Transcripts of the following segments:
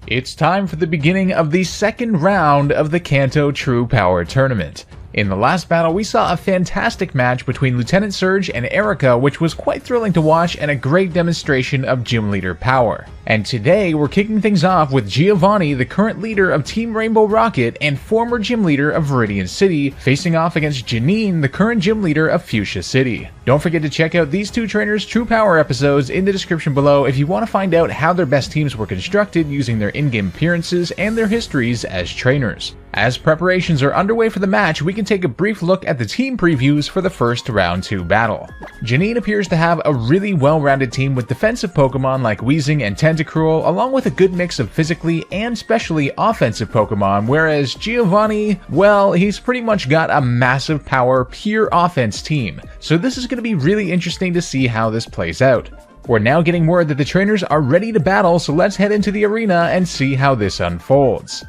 It's time for the beginning of the second round of the Kanto True Power Tournament. In the last battle, we saw a fantastic match between Lieutenant Surge and Erica, which was quite thrilling to watch and a great demonstration of gym leader power. And today, we're kicking things off with Giovanni, the current leader of Team Rainbow Rocket and former gym leader of Viridian City, facing off against Janine, the current gym leader of Fuschia City. Don't forget to check out these two trainers' True Power episodes in the description below if you want to find out how their best teams were constructed using their in-game appearances and their histories as trainers. As preparations are underway for the match, we can take a brief look at the team previews for the first round 2 battle. Janine appears to have a really well-rounded team with defensive Pokemon like Weezing and Tentacruel, along with a good mix of physically and specially offensive Pokemon, whereas Giovanni, well, he's pretty much got a massive power, pure offense team. So this is going to be really interesting to see how this plays out. We're now getting word that the trainers are ready to battle, so let's head into the arena and see how this unfolds.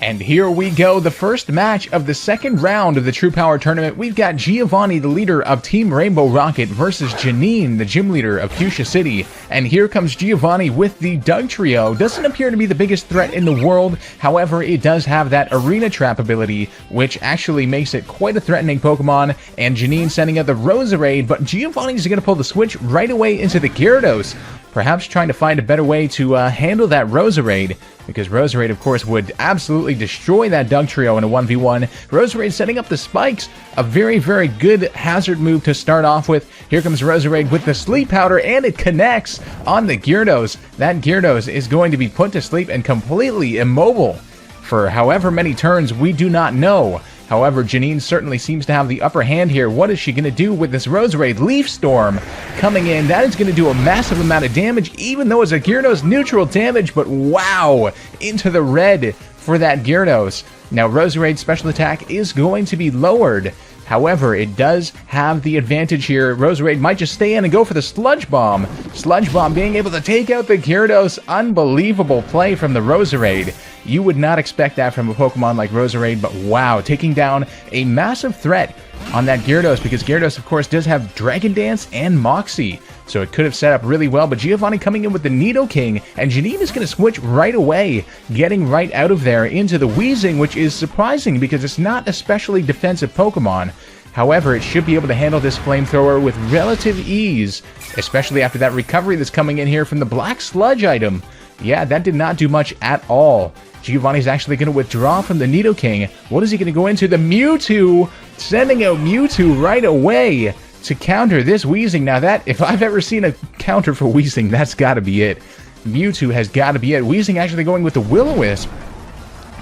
And here we go, the first match of the second round of the True Power Tournament. We've got Giovanni, the leader of Team Rainbow Rocket, versus Janine, the gym leader of Fuschia City. And here comes Giovanni with the Dugtrio. Doesn't appear to be the biggest threat in the world, however, it does have that Arena Trap ability, which actually makes it quite a threatening Pokemon. And Janine sending out the Roserade, but Giovanni's going to pull the switch right away into the Gyarados. Perhaps trying to find a better way to handle that Roserade, because Roserade, of course, would absolutely destroy that Dugtrio in a 1v1. Roserade setting up the spikes, a very, very good hazard move to start off with. Here comes Roserade with the Sleep Powder, and it connects on the Gyarados. That Gyarados is going to be put to sleep and completely immobile for however many turns, we do not know. However, Janine certainly seems to have the upper hand here. What is she going to do with this Roserade? Leaf Storm coming in. That is going to do a massive amount of damage, even though it's a Gyarados neutral damage. But wow, into the red for that Gyarados. Now, Roserade's special attack is going to be lowered. However, it does have the advantage here. Roserade might just stay in and go for the Sludge Bomb. Sludge Bomb being able to take out the Gyarados. Unbelievable play from the Roserade. You would not expect that from a Pokemon like Roserade, but wow, taking down a massive threat on that Gyarados, because Gyarados, of course, does have Dragon Dance and Moxie, so it could have set up really well. But Giovanni coming in with the Nidoking, and Janine is going to switch right away, getting right out of there into the Weezing, which is surprising because it's not especially defensive Pokemon. However, it should be able to handle this Flamethrower with relative ease, especially after that recovery that's coming in here from the Black Sludge item. Yeah, that did not do much at all. Giovanni's actually going to withdraw from the Nidoking. What is he going to go into? The Mewtwo! Sending out Mewtwo right away to counter this Weezing. Now that, if I've ever seen a counter for Weezing, that's got to be it. Mewtwo has got to be it. Weezing actually going with the Will-O-Wisp.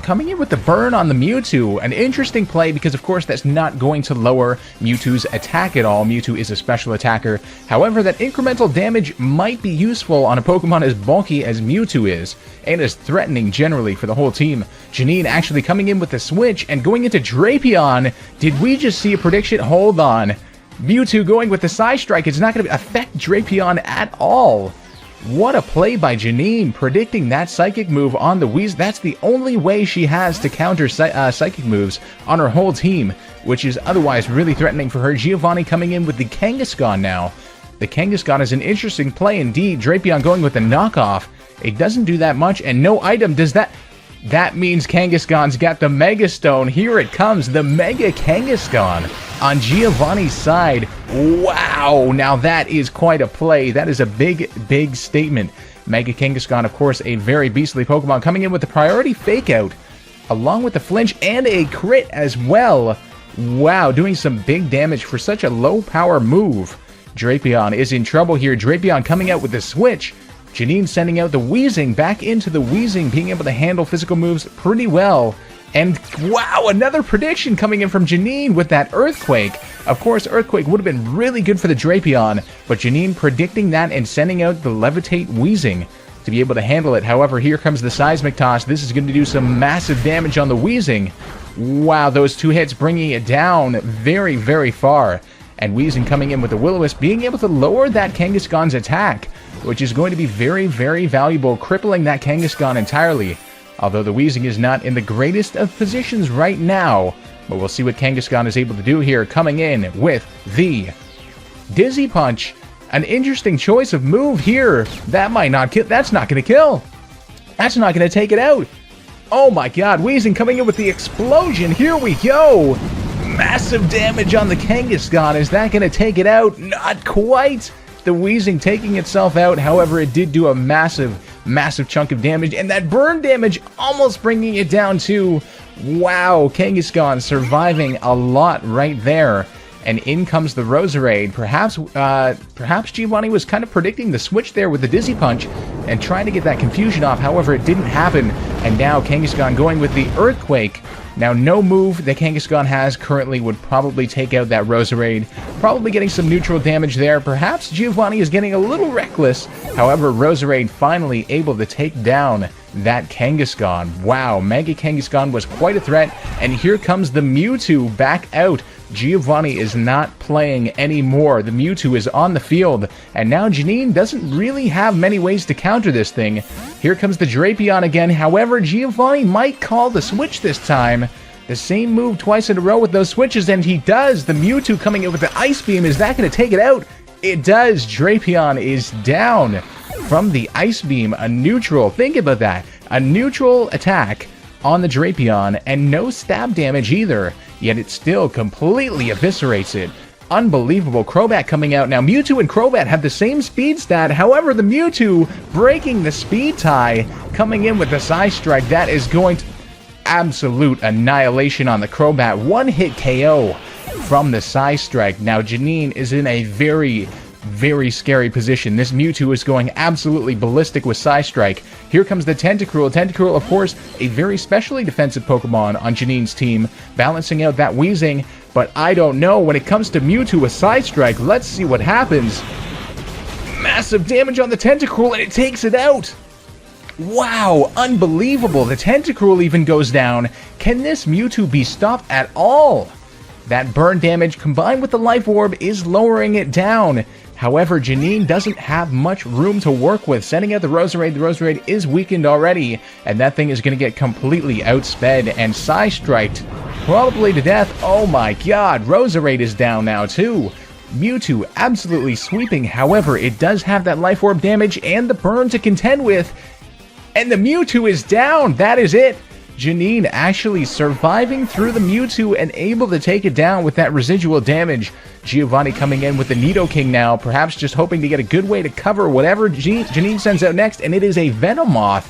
Coming in with the burn on the Mewtwo. An interesting play because, of course, that's not going to lower Mewtwo's attack at all. Mewtwo is a special attacker. However, that incremental damage might be useful on a Pokemon as bulky as Mewtwo is, and as threatening generally for the whole team. Janine actually coming in with the switch and going into Drapion. Did we just see a prediction? Hold on. Mewtwo going with the Psy Strike. It's not going to affect Drapion at all. What a play by Janine, predicting that Psychic move on the Weezing. That's the only way she has to counter Psychic moves on her whole team, which is otherwise really threatening for her. Giovanni coming in with the Kangaskhan now. The Kangaskhan is an interesting play indeed. Drapion going with the knockoff. It doesn't do that much, and no item does that. That means Kangaskhan's got the Mega Stone. Here it comes, the Mega Kangaskhan on Giovanni's side. Wow, now that is quite a play. That is a big, big statement. Mega Kangaskhan, of course, a very beastly Pokemon, coming in with the priority Fake Out, along with the flinch and a crit as well. Wow, doing some big damage for such a low power move. Drapion is in trouble here. Drapion coming out with the switch. Janine sending out the Weezing, back into the Weezing, being able to handle physical moves pretty well. And wow, another prediction coming in from Janine with that Earthquake. Of course, Earthquake would have been really good for the Drapion, but Janine predicting that and sending out the Levitate Weezing to be able to handle it. However, here comes the Seismic Toss. This is going to do some massive damage on the Weezing. Wow, those two hits bringing it down very, very far. And Weezing coming in with the Will-O-Wisp, being able to lower that Kangaskhan's attack, which is going to be very, very valuable, crippling that Kangaskhan entirely. Although the Weezing is not in the greatest of positions right now, but we'll see what Kangaskhan is able to do here, coming in with the Dizzy Punch. An interesting choice of move here. That might not kill. That's not going to kill. That's not going to take it out. Oh my god, Weezing coming in with the explosion. Here we go. Massive damage on the Kangaskhan. Is that going to take it out? Not quite. The Weezing taking itself out. However, it did do a massive chunk of damage. And that burn damage almost bringing it down too. Wow, Kangaskhan surviving a lot right there. And in comes the Roserade. Perhaps Giovanni was kind of predicting the switch there with the Dizzy Punch and trying to get that confusion off. However, it didn't happen. And now Kangaskhan going with the Earthquake. Now, no move that Kangaskhan has currently would probably take out that Roserade. Probably getting some neutral damage there. Perhaps Giovanni is getting a little reckless. However, Roserade finally able to take down that Kangaskhan. Wow, Mega Kangaskhan was quite a threat. And here comes the Mewtwo back out. Giovanni is not playing anymore. The Mewtwo is on the field. And now Janine doesn't really have many ways to counter this thing. Here comes the Drapion again. However, Giovanni might call the switch this time. The same move twice in a row with those switches, and he does. The Mewtwo coming in with the Ice Beam. Is that going to take it out? It does. Drapion is down from the Ice Beam. A neutral. Think about that. A neutral attack on the Drapion, and no stab damage either. Yet it still completely eviscerates it. Unbelievable. Crobat coming out now. Mewtwo and Crobat have the same speed stat. However, the Mewtwo breaking the speed tie, coming in with the Psy Strike. That is going to absolute annihilation on the Crobat. One hit KO from the Psy Strike. Now Janine is in a very scary position. This Mewtwo is going absolutely ballistic with Psy Strike. Here comes the Tentacruel. Tentacruel, of course, a very specially defensive Pokemon on Janine's team, balancing out that Weezing. But I don't know. When it comes to Mewtwo with Psy Strike, let's see what happens. Massive damage on the Tentacruel, and it takes it out. Wow, unbelievable. The Tentacruel even goes down. Can this Mewtwo be stopped at all? That burn damage combined with the Life Orb is lowering it down. However, Janine doesn't have much room to work with. Sending out the Roserade. The Roserade is weakened already, and that thing is going to get completely outsped and Psy-Striked probably to death. Oh my god, Roserade is down now too. Mewtwo absolutely sweeping. However, it does have that Life Orb damage and the burn to contend with. And the Mewtwo is down. That is it. Janine actually surviving through the Mewtwo and able to take it down with that residual damage. Giovanni coming in with the Nidoking now, perhaps just hoping to get a good way to cover whatever Janine sends out next, and it is a Venomoth.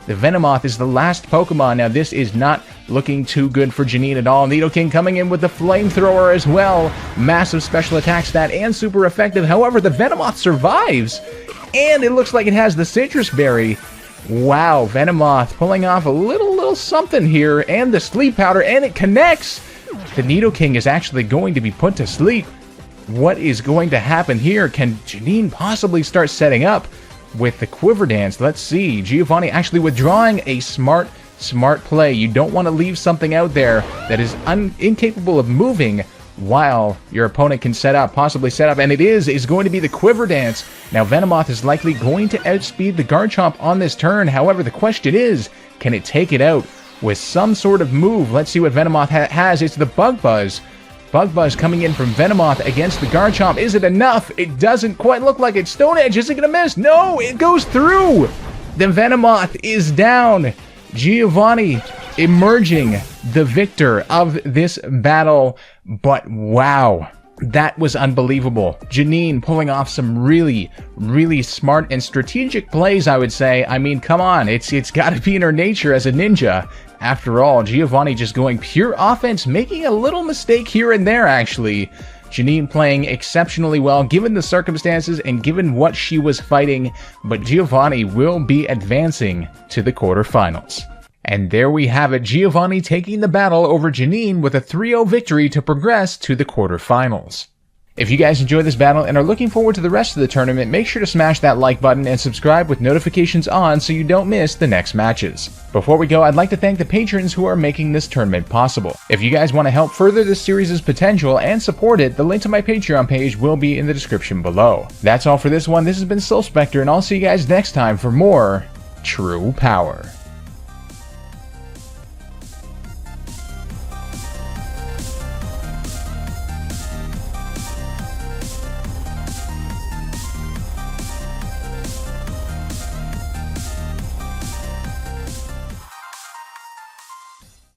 The Venomoth is the last Pokemon. Now this is not looking too good for Janine at all. Nidoking coming in with the Flamethrower as well. Massive special attack stat and super effective. However, the Venomoth survives, and it looks like it has the Citrus Berry. Wow, Venomoth pulling off a little something here, and the Sleep Powder, and it connects! The Nidoking is actually going to be put to sleep. What is going to happen here? Can Janine possibly start setting up with the Quiver Dance? Let's see. Giovanni actually withdrawing a smart play. You don't want to leave something out there that is incapable of moving while your opponent can possibly set up, and it is going to be the Quiver Dance. Now Venomoth is likely going to outspeed the Garchomp on this turn. However, the question is, can it take it out with some sort of move? Let's see what Venomoth has. It's the Bug Buzz. Bug Buzz coming in from Venomoth against the Garchomp. Is it enough? It doesn't quite look like it. Stone Edge, is it going to miss? No, it goes through. The Venomoth is down. Giovanni emerging the victor of this battle. But wow, that was unbelievable. Janine pulling off some really smart and strategic plays, I would say. I mean, come on, it's got to be in her nature as a ninja. After all, Giovanni just going pure offense, making a little mistake here and there, actually. Janine playing exceptionally well, given the circumstances and given what she was fighting, but Giovanni will be advancing to the quarterfinals. And there we have it, Giovanni taking the battle over Janine with a 3-0 victory to progress to the quarterfinals. If you guys enjoyed this battle and are looking forward to the rest of the tournament, make sure to smash that like button and subscribe with notifications on so you don't miss the next matches. Before we go, I'd like to thank the patrons who are making this tournament possible. If you guys want to help further this series' potential and support it, the link to my Patreon page will be in the description below. That's all for this one. This has been SoulSpectre, and I'll see you guys next time for more True Power.